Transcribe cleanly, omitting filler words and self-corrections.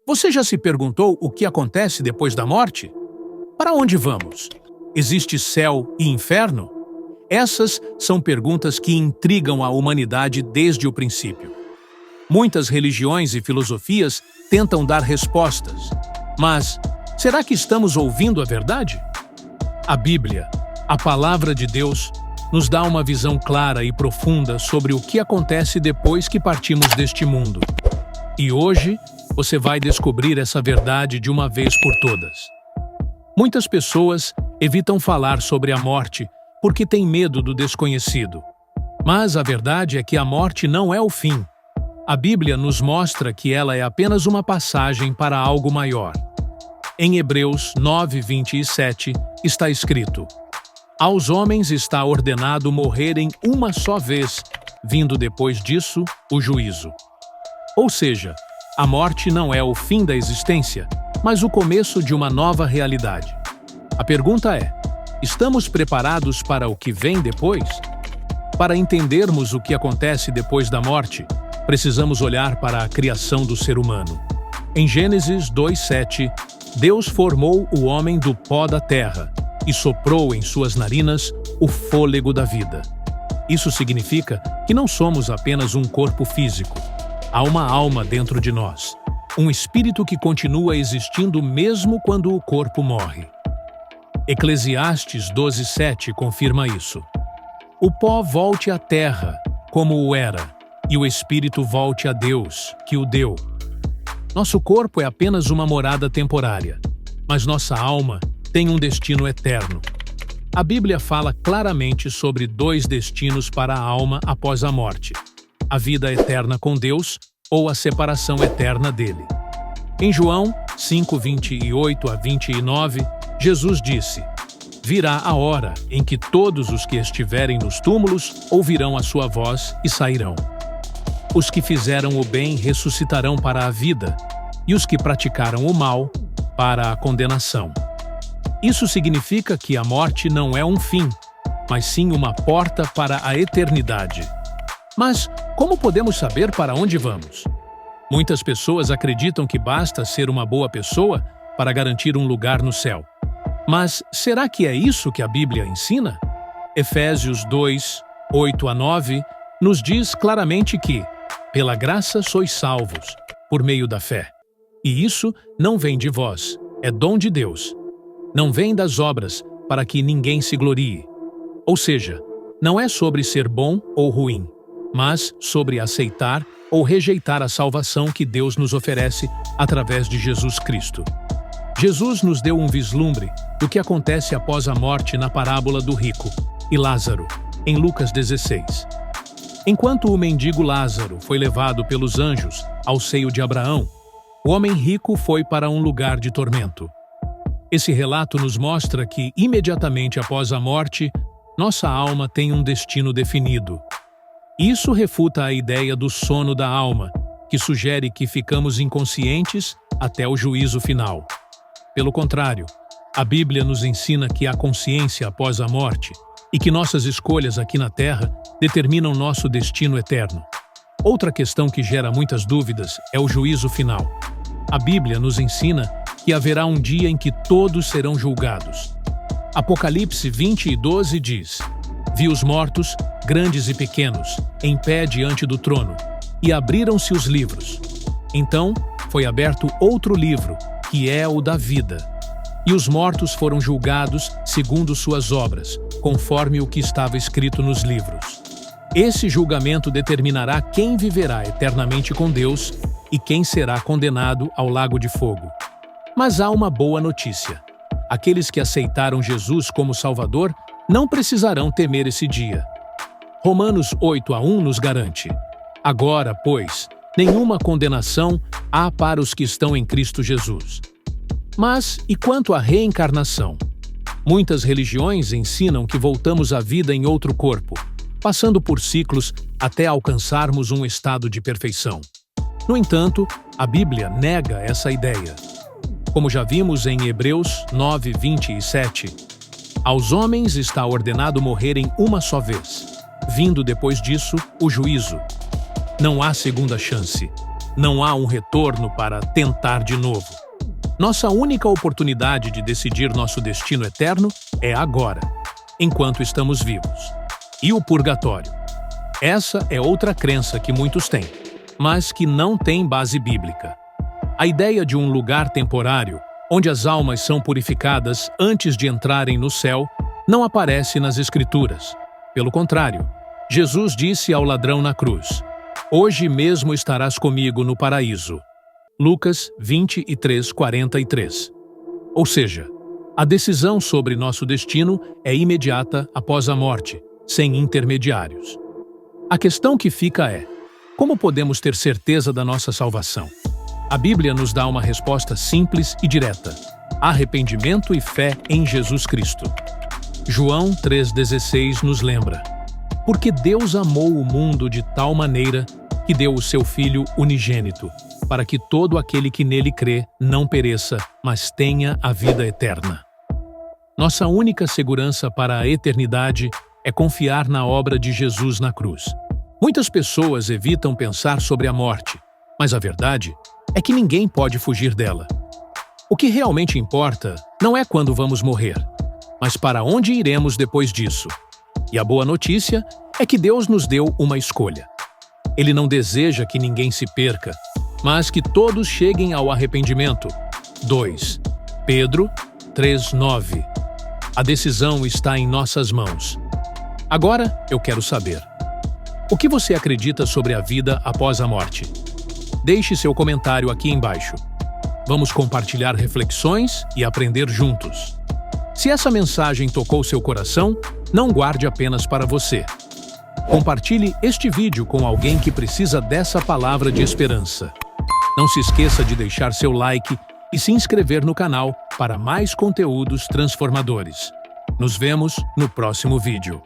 Você já se perguntou o que acontece depois da morte? Para onde vamos? Existe céu e inferno? Essas são perguntas que intrigam a humanidade desde o princípio. Muitas religiões e filosofias tentam dar respostas. Mas, será que estamos ouvindo a verdade? A Bíblia, a Palavra de Deus, nos dá uma visão clara e profunda sobre o que acontece depois que partimos deste mundo. E hoje, você vai descobrir essa verdade de uma vez por todas. Muitas pessoas evitam falar sobre a morte porque têm medo do desconhecido. Mas a verdade é que a morte não é o fim. A Bíblia nos mostra que ela é apenas uma passagem para algo maior. Em Hebreus 9:27 está escrito: aos homens está ordenado morrerem uma só vez, vindo depois disso o juízo. Ou seja, a morte não é o fim da existência, mas o começo de uma nova realidade. A pergunta é: estamos preparados para o que vem depois? Para entendermos o que acontece depois da morte, precisamos olhar para a criação do ser humano. Em Gênesis 2:7, Deus formou o homem do pó da terra e soprou em suas narinas o fôlego da vida. Isso significa que não somos apenas um corpo físico. Há uma alma dentro de nós, um espírito que continua existindo mesmo quando o corpo morre. Eclesiastes 12:7 confirma isso. O pó volte à terra, como o era, e o espírito volte a Deus, que o deu. Nosso corpo é apenas uma morada temporária, mas nossa alma tem um destino eterno. A Bíblia fala claramente sobre dois destinos para a alma após a morte: a vida eterna com Deus ou a separação eterna dele. Em João 5:28-29, Jesus disse: virá a hora em que todos os que estiverem nos túmulos ouvirão a sua voz e sairão. Os que fizeram o bem ressuscitarão para a vida, e os que praticaram o mal, para a condenação. Isso significa que a morte não é um fim, mas sim uma porta para a eternidade. Mas como podemos saber para onde vamos? Muitas pessoas acreditam que basta ser uma boa pessoa para garantir um lugar no céu. Mas será que é isso que a Bíblia ensina? Efésios 2:8-9 nos diz claramente que pela graça sois salvos, por meio da fé. E isso não vem de vós, é dom de Deus. Não vem das obras, para que ninguém se glorie. Ou seja, não é sobre ser bom ou ruim, mas sobre aceitar ou rejeitar a salvação que Deus nos oferece através de Jesus Cristo. Jesus nos deu um vislumbre do que acontece após a morte na parábola do rico e Lázaro, em Lucas 16. Enquanto o mendigo Lázaro foi levado pelos anjos ao seio de Abraão, o homem rico foi para um lugar de tormento. Esse relato nos mostra que, imediatamente após a morte, nossa alma tem um destino definido. Isso refuta a ideia do sono da alma, que sugere que ficamos inconscientes até o juízo final. Pelo contrário, a Bíblia nos ensina que há consciência após a morte e que nossas escolhas aqui na Terra determinam nosso destino eterno. Outra questão que gera muitas dúvidas é o juízo final. A Bíblia nos ensina que haverá um dia em que todos serão julgados. Apocalipse 20:12 diz: vi os mortos, grandes e pequenos, em pé diante do trono, e abriram-se os livros. Então foi aberto outro livro, que é o da vida. E os mortos foram julgados segundo suas obras, conforme o que estava escrito nos livros. Esse julgamento determinará quem viverá eternamente com Deus e quem será condenado ao lago de fogo. Mas há uma boa notícia. Aqueles que aceitaram Jesus como Salvador não precisarão temer esse dia. Romanos 8:1 nos garante: agora, pois, nenhuma condenação há para os que estão em Cristo Jesus. Mas, e quanto à reencarnação? Muitas religiões ensinam que voltamos à vida em outro corpo, passando por ciclos até alcançarmos um estado de perfeição. No entanto, a Bíblia nega essa ideia. Como já vimos em Hebreus 9:27, aos homens está ordenado morrerem uma só vez, vindo depois disso o juízo. Não há segunda chance. Não há um retorno para tentar de novo. Nossa única oportunidade de decidir nosso destino eterno é agora, enquanto estamos vivos. E o purgatório? Essa é outra crença que muitos têm, mas que não tem base bíblica. A ideia de um lugar temporário, onde as almas são purificadas antes de entrarem no céu, não aparece nas Escrituras. Pelo contrário, Jesus disse ao ladrão na cruz: "Hoje mesmo estarás comigo no paraíso." Lucas 23:43. Ou seja, a decisão sobre nosso destino é imediata após a morte, sem intermediários. A questão que fica é: como podemos ter certeza da nossa salvação? A Bíblia nos dá uma resposta simples e direta: arrependimento e fé em Jesus Cristo. João 3,16 nos lembra: "Porque Deus amou o mundo de tal maneira que deu o seu Filho unigênito, para que todo aquele que nele crê não pereça, mas tenha a vida eterna." Nossa única segurança para a eternidade é confiar na obra de Jesus na cruz. Muitas pessoas evitam pensar sobre a morte, mas a verdade é que ninguém pode fugir dela. O que realmente importa não é quando vamos morrer, mas para onde iremos depois disso. E a boa notícia é que Deus nos deu uma escolha. Ele não deseja que ninguém se perca, mas que todos cheguem ao arrependimento. 2 Pedro 3:9. A decisão está em nossas mãos. Agora eu quero saber: o que você acredita sobre a vida após a morte? Deixe seu comentário aqui embaixo. Vamos compartilhar reflexões e aprender juntos. Se essa mensagem tocou seu coração, não guarde apenas para você. Compartilhe este vídeo com alguém que precisa dessa palavra de esperança. Não se esqueça de deixar seu like e se inscrever no canal para mais conteúdos transformadores. Nos vemos no próximo vídeo.